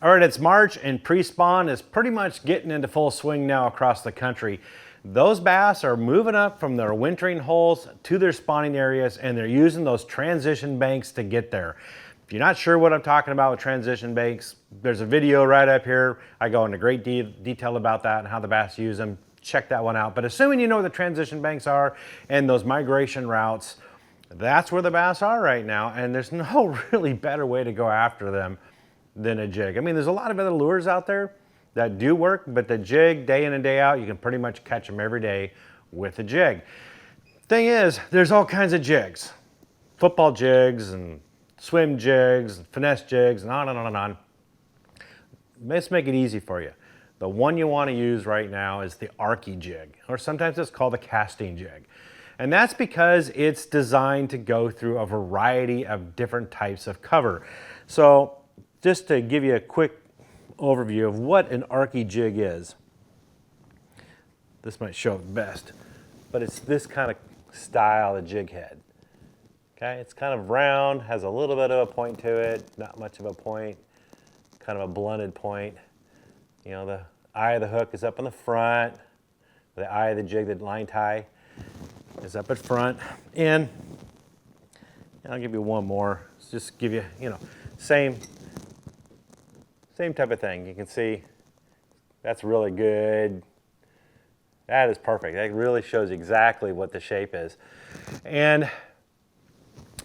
All right, it's March and pre-spawn is pretty much getting into full swing now across the country. Those bass are moving up from their wintering holes to their spawning areas, and they're using those transition banks to get there. If you're not sure what I'm talking about with transition banks, there's a video right up here. I go into great detail about that and how the bass use them. Check that one out. But assuming you know what the transition banks are and those migration routes, that's where the bass are right now, and there's no really better way to go after them than a jig. I mean, there's a lot of other lures out there that do work, but the jig, day in and day out, you can pretty much catch them every day with a jig. Thing is, there's all kinds of jigs. Football jigs and swim jigs, and finesse jigs, and on and on and on. Let's make it easy for you. The one you want to use right now is the Arkie jig, or sometimes it's called the casting jig. And that's because it's designed to go through a variety of different types of cover. So just to give you a quick overview of what an Arkie jig is. This might show it best, but it's this kind of style of jig head. Okay, it's kind of round, has a little bit of a point to it, not much of a point, kind of a blunted point. You know, the eye of the hook is up in the front, the eye of the jig, the line tie, is up at front. And I'll give you one more, just give you, same type of thing. You can see that's really good. That is perfect. That really shows exactly what the shape is. And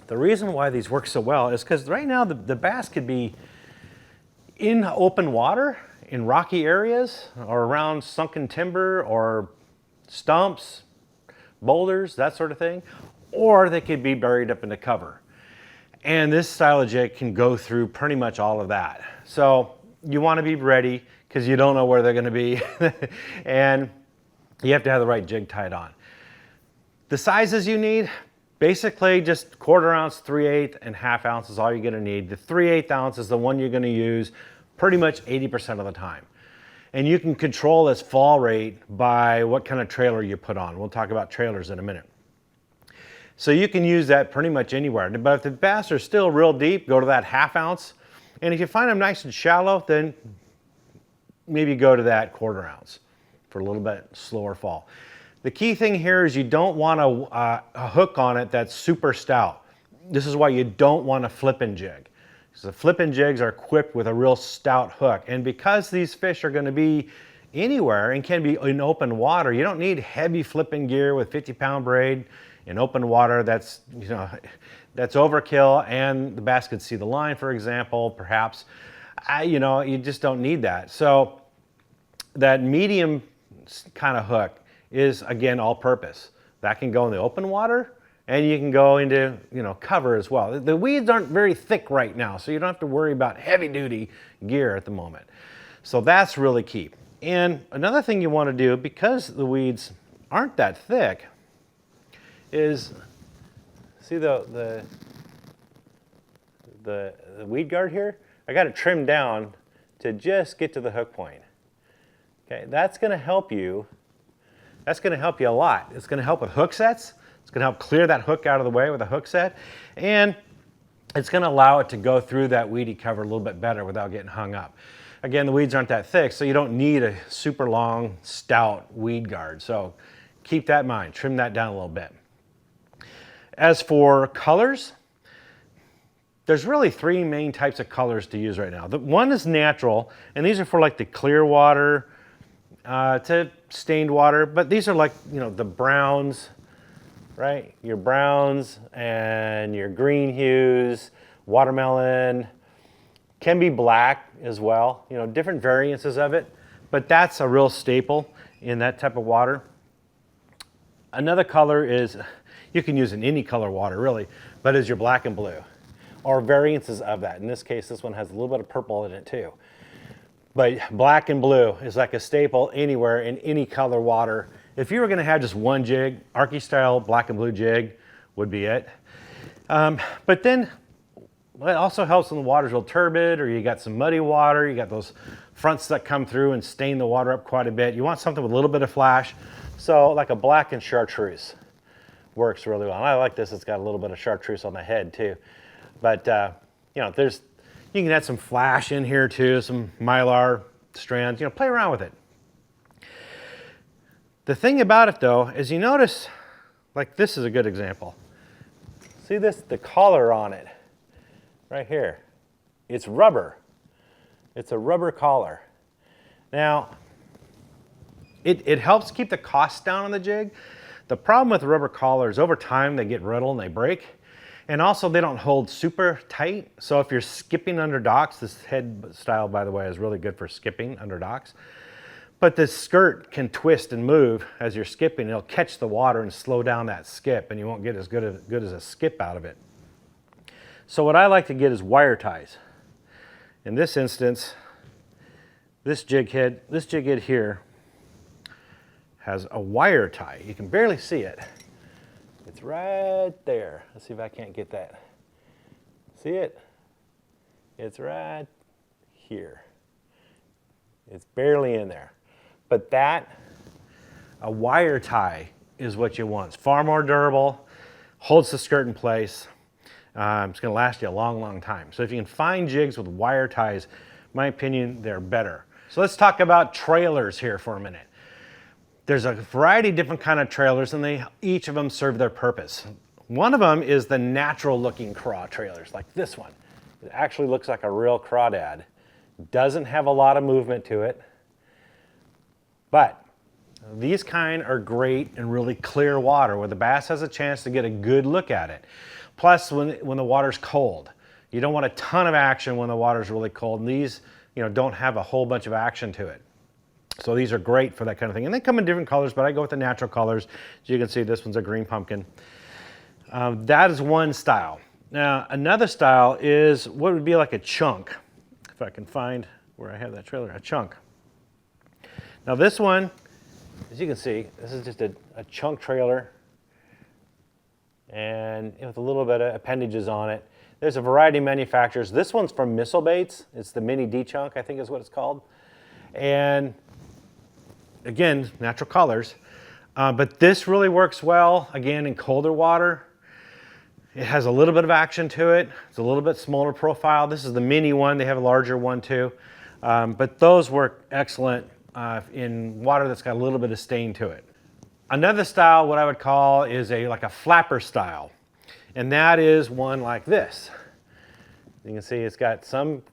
the reason why these work so well is because right now the bass could be in open water, in rocky areas, or around sunken timber, or stumps, boulders, that sort of thing, or they could be buried up in the cover. And this style of jig can go through pretty much all of that. So you want to be ready because you don't know where they're going to be. And you have to have the right jig tied on. The sizes you need, basically just 1/4 ounce, 3/8, and 1/2 ounce is all you're going to need. The 3/8 ounce is the one you're going to use pretty much 80% of the time. And you can control its fall rate by what kind of trailer you put on. We'll talk about trailers in a minute. So you can use that pretty much anywhere. But if the bass are still real deep, go to that 1/2 ounce. And if you find them nice and shallow, then maybe go to that 1/4 ounce for a little bit slower fall. The key thing here is you don't want a hook on it that's super stout. This is why you don't want a flipping jig. Because the flipping jigs are equipped with a real stout hook. And because these fish are going to be anywhere and can be in open water, you don't need heavy flipping gear with 50-pound braid in open water. That's overkill, and the bass could see the line, for example, perhaps. You just don't need that. So that medium kind of hook is, again, all purpose. That can go in the open water, and you can go into, cover as well. The weeds aren't very thick right now, so you don't have to worry about heavy duty gear at the moment. So that's really key. And another thing you want to do, because the weeds aren't that thick, is see the weed guard here? I got it trimmed down to just get to the hook point. Okay, that's going to help you. That's going to help you a lot. It's going to help with hook sets. It's going to help clear that hook out of the way with a hook set. And it's going to allow it to go through that weedy cover a little bit better without getting hung up. Again, the weeds aren't that thick, so you don't need a super long, stout weed guard. So keep that in mind. Trim that down a little bit. As for colors, there's really 3 main types of colors to use right now. The one is natural, and these are for like the clear water to stained water, but these are like, the browns, right? Your browns and your green hues, watermelon, can be black as well, different variances of it, but that's a real staple in that type of water. Another color is, you can use in any color water really, but is your black and blue, or variances of that. In this case, this one has a little bit of purple in it too. But black and blue is like a staple anywhere in any color water. If you were going to have just one jig, Arkie style black and blue jig would be it. But then it also helps when the water's real turbid, or you got some muddy water, you got those fronts that come through and stain the water up quite a bit. You want something with a little bit of flash. So like a black and chartreuse works really well. And I like this, it's got a little bit of chartreuse on the head too. But there's You can add some flash in here too, some mylar strands, you know, play around with it. The thing about it though is you notice, like this is a good example. See this, the collar on it, right here. It's rubber. It's a rubber collar. Now, it helps keep the cost down on the jig. The problem with rubber collars, over time they get brittle and they break. And also they don't hold super tight. So if you're skipping under docks, this head style, by the way, is really good for skipping under docks. But this skirt can twist and move as you're skipping. It'll catch the water and slow down that skip, and you won't get as good as a skip out of it. So what I like to get is wire ties. In this instance, this jig head here has a wire tie. You can barely see it. It's right there. Let's see if I can't get that. See it? It's right here. It's barely in there. But a wire tie is what you want. It's far more durable, holds the skirt in place. It's gonna last you a long, long time. So if you can find jigs with wire ties, in my opinion, they're better. So let's talk about trailers here for a minute. There's a variety of different kind of trailers, and each of them serve their purpose. One of them is the natural looking craw trailers, like this one. It actually looks like a real crawdad. Doesn't have a lot of movement to it, but these kind are great in really clear water where the bass has a chance to get a good look at it. Plus, when the water's cold, you don't want a ton of action when the water's really cold, and these, you know, don't have a whole bunch of action to it. So these are great for that kind of thing. And they come in different colors, but I go with the natural colors. As you can see, this one's a green pumpkin. That is one style. Now, another style is what would be like a chunk. If I can find where I have that trailer, a chunk. Now this one, as you can see, this is just a chunk trailer, and with a little bit of appendages on it. There's a variety of manufacturers. This one's from Missile Baits. It's the Mini D-Chunk, I think is what it's called. And again, natural colors. But this really works well, again, in colder water. It has a little bit of action to it. It's a little bit smaller profile. This is the mini one. They have a larger one too. But those work excellent in water that's got a little bit of stain to it. Another style, what I would call, is like a flapper style. And that is one like this. You can see it's got some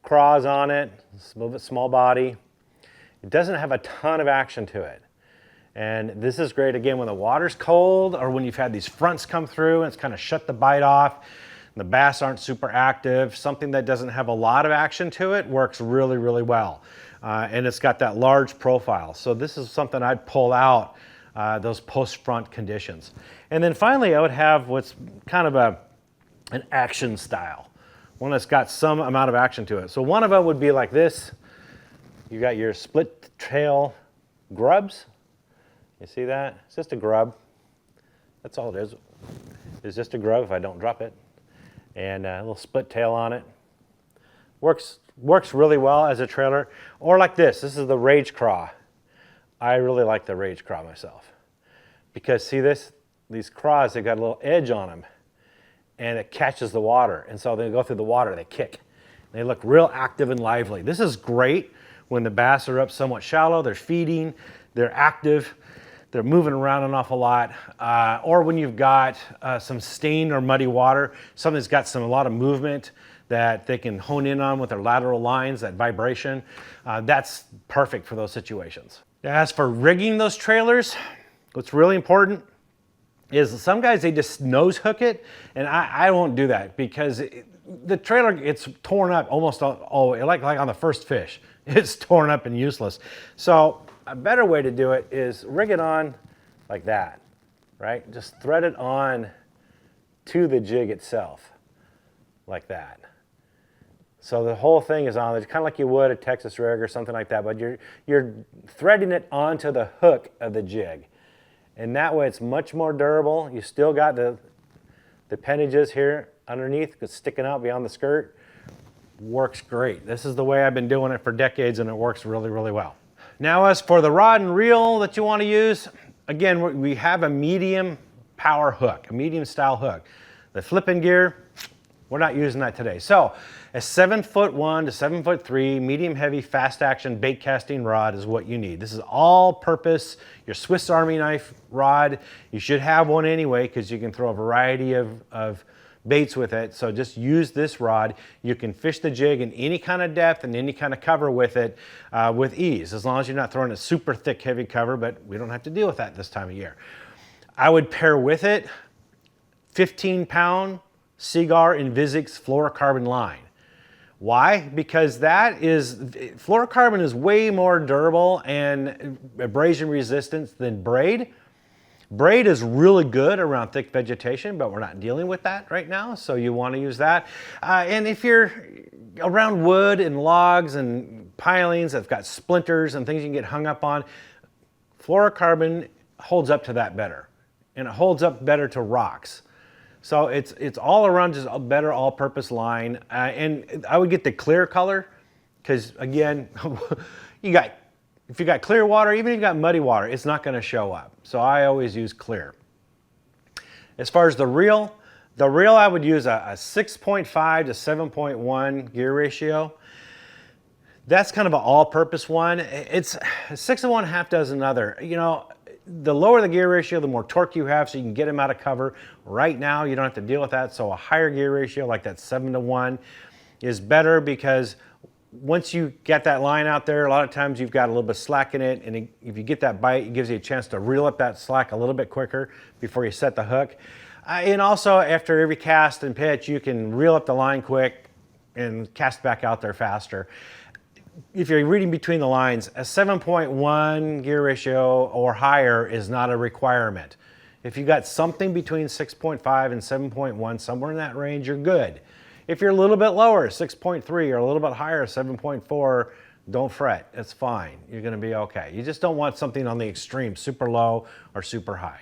craws on it. It's a little bit small body. It doesn't have a ton of action to it. And this is great, again, when the water's cold or when you've had these fronts come through and it's kind of shut the bite off. And the bass aren't super active. Something that doesn't have a lot of action to it works really, really well. And it's got that large profile. So this is something I'd pull out, those post-front conditions. And then finally, I would have what's kind of an action style. One that's got some amount of action to it. So one of them would be like this. You got your split tail grubs. You see that? It's just a grub. That's all it is. It's just a grub if I don't drop it. And a little split tail on it. Works really well as a trailer. Or like this. This is the Rage Craw. I really like the Rage Craw myself. Because see this? These craws, they've got a little edge on them. And it catches the water. And so they go through the water, they kick. They look real active and lively. This is great when the bass are up somewhat shallow, they're feeding, they're active, they're moving around an awful lot. Or when you've got some stained or muddy water, something that's got a lot of movement that they can hone in on with their lateral lines, that vibration. That's perfect for those situations. As for rigging those trailers, what's really important is some guys, they just nose hook it, and I won't do that because the trailer gets torn up almost like on the first fish. It's torn up and useless. So a better way to do it is rig it on like that, right? Just thread it on to the jig itself, like that. So the whole thing is on, it's kind of like you would a Texas rig or something like that, but you're threading it onto the hook of the jig. And that way it's much more durable. You still got the appendages here underneath sticking out beyond the skirt. Works great. This is the way I've been doing it for decades, and it works really, really well. Now as for the rod and reel that you want to use, again, we have a medium power hook, a medium style hook. The flipping gear, We're not using that today. So a 7'1" to 7'3" medium heavy fast action bait casting rod is what you need. This is all purpose, your Swiss Army knife rod. You should have one anyway because you can throw a variety of baits with it. So just use this rod. You can fish the jig in any kind of depth and any kind of cover with it with ease, as long as you're not throwing a super thick heavy cover, but we don't have to deal with that this time of year. I would pair with it 15-pound Seagar Invisix fluorocarbon line. Why? Because fluorocarbon is way more durable and abrasion resistant than braid. Braid is really good around thick vegetation, but we're not dealing with that right now, so you want to use that. And if you're around wood and logs and pilings that've got splinters and things you can get hung up on, fluorocarbon holds up to that better, and it holds up better to rocks. So it's all around just a better all-purpose line. And I would get the clear color because, again, if you got clear water, even if you got muddy water, it's not going to show up. So I always use clear. As far as the reel I would use a 6.5 to 7.1 gear ratio. That's kind of an all-purpose one. It's 6 of one, half dozen another. You know, the lower the gear ratio, the more torque you have, so you can get them out of cover. Right now, you don't have to deal with that, so a higher gear ratio, like that 7 to 1, is better because once you get that line out there, a lot of times you've got a little bit of slack in it, and if you get that bite, it gives you a chance to reel up that slack a little bit quicker before you set the hook. And also, after every cast and pitch, you can reel up the line quick and cast back out there faster. If you're reading between the lines, a 7.1 gear ratio or higher is not a requirement. If you got something between 6.5 and 7.1, somewhere in that range, you're good. If you're a little bit lower, 6.3, or a little bit higher, 7.4, don't fret, it's fine. You're gonna be okay. You just don't want something on the extreme, super low or super high.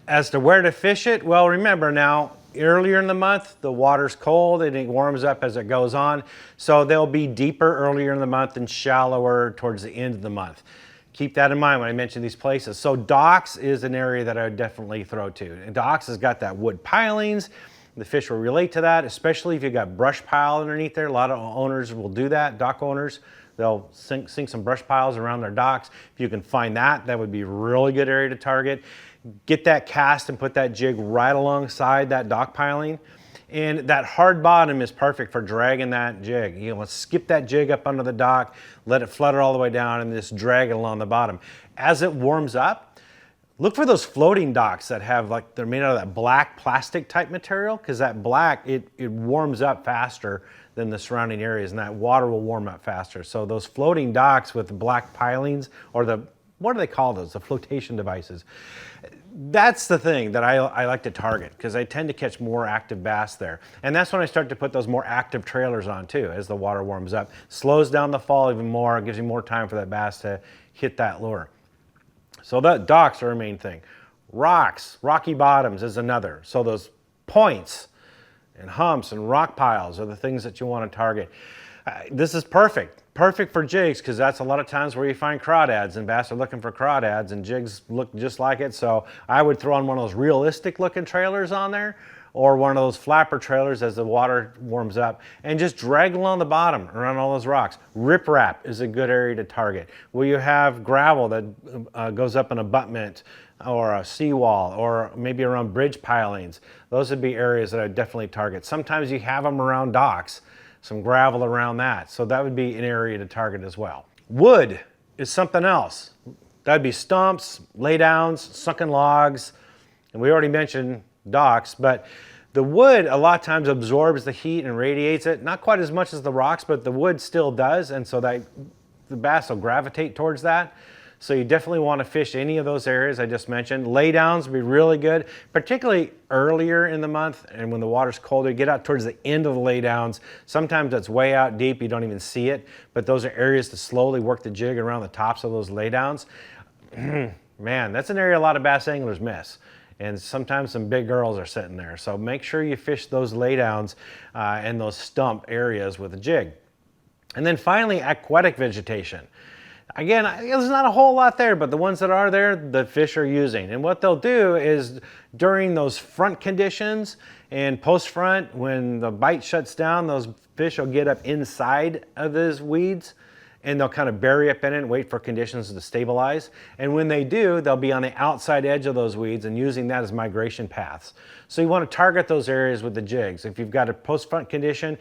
As to where to fish it, well, remember now, earlier in the month, the water's cold and it warms up as it goes on. So they'll be deeper earlier in the month and shallower towards the end of the month. Keep that in mind when I mention these places. So docks is an area that I would definitely throw to. And docks has got that wood pilings. The fish will relate to that, especially if you've got brush pile underneath there. A lot of owners will do that, dock owners. They'll sink some brush piles around their docks. If you can find that, that would be a really good area to target. Get that cast and put that jig right alongside that dock piling. And that hard bottom is perfect for dragging that jig. You know, skip that jig up under the dock, let it flutter all the way down, and just drag it along the bottom. As it warms up, look for those floating docks that have, like, they're made out of that black plastic type material, because that black, it warms up faster than the surrounding areas, and that water will warm up faster. So those floating docks with the black pilings, or what do they call those? The flotation devices. That's the thing that I like to target, because I tend to catch more active bass there. And that's when I start to put those more active trailers on too, as the water warms up. Slows down the fall even more, it gives you more time for that bass to hit that lure. So the docks are a main thing. Rocks, rocky bottoms is another. So those points and humps and rock piles are the things that you want to target. This is perfect for jigs, because that's a lot of times where you find crawdads, and bass are looking for crawdads, and jigs look just like it. So I would throw on one of those realistic looking trailers on there, or one of those flapper trailers as the water warms up, and just drag along the bottom around all those rocks. Riprap is a good area to target. Where you have gravel that goes up an abutment or a seawall, or maybe around bridge pilings. Those would be areas that I would definitely target. Sometimes you have them around docks, some gravel around that. So that would be an area to target as well. Wood is something else. That'd be stumps, laydowns, sunken logs, and we already mentioned docks, but the wood a lot of times absorbs the heat and radiates it. Not quite as much as the rocks, but the wood still does, and so the bass will gravitate towards that. So you definitely want to fish any of those areas I just mentioned. Laydowns would be really good, particularly earlier in the month and when the water's colder. Get out towards the end of the laydowns. Sometimes it's way out deep, you don't even see it, but those are areas to slowly work the jig around the tops of those laydowns. Man, that's an area a lot of bass anglers miss. And sometimes some big girls are sitting there. So make sure you fish those laydowns and those stump areas with a jig. And then finally, aquatic vegetation. Again, there's not a whole lot there, but the ones that are there, the fish are using. And what they'll do is during those front conditions and post front, when the bite shuts down, those fish will get up inside of those weeds and they'll kind of bury up in it and wait for conditions to stabilize. And when they do, they'll be on the outside edge of those weeds and using that as migration paths. So you want to target those areas with the jigs. If you've got a post front condition,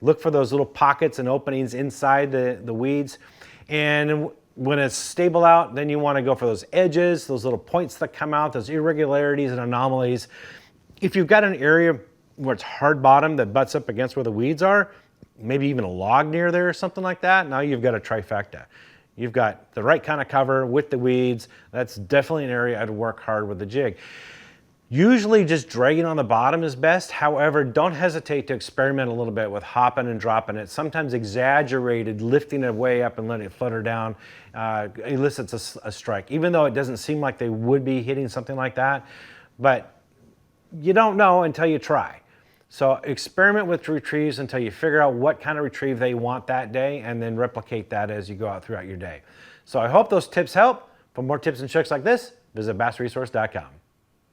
look for those little pockets and openings inside the weeds. And when it's stable out, then you want to go for those edges, those little points that come out, those irregularities and anomalies. If you've got an area where it's hard bottom that butts up against where the weeds are, maybe even a log near there or something like that, now you've got a trifecta. You've got the right kind of cover with the weeds. That's definitely an area I'd work hard with the jig. Usually just dragging on the bottom is best. However, don't hesitate to experiment a little bit with hopping and dropping it. Sometimes exaggerated, lifting it way up and letting it flutter down elicits a strike, even though it doesn't seem like they would be hitting something like that. But you don't know until you try. So experiment with retrieves until you figure out what kind of retrieve they want that day, and then replicate that as you go out throughout your day. So I hope those tips help. For more tips and tricks like this, visit bassresource.com.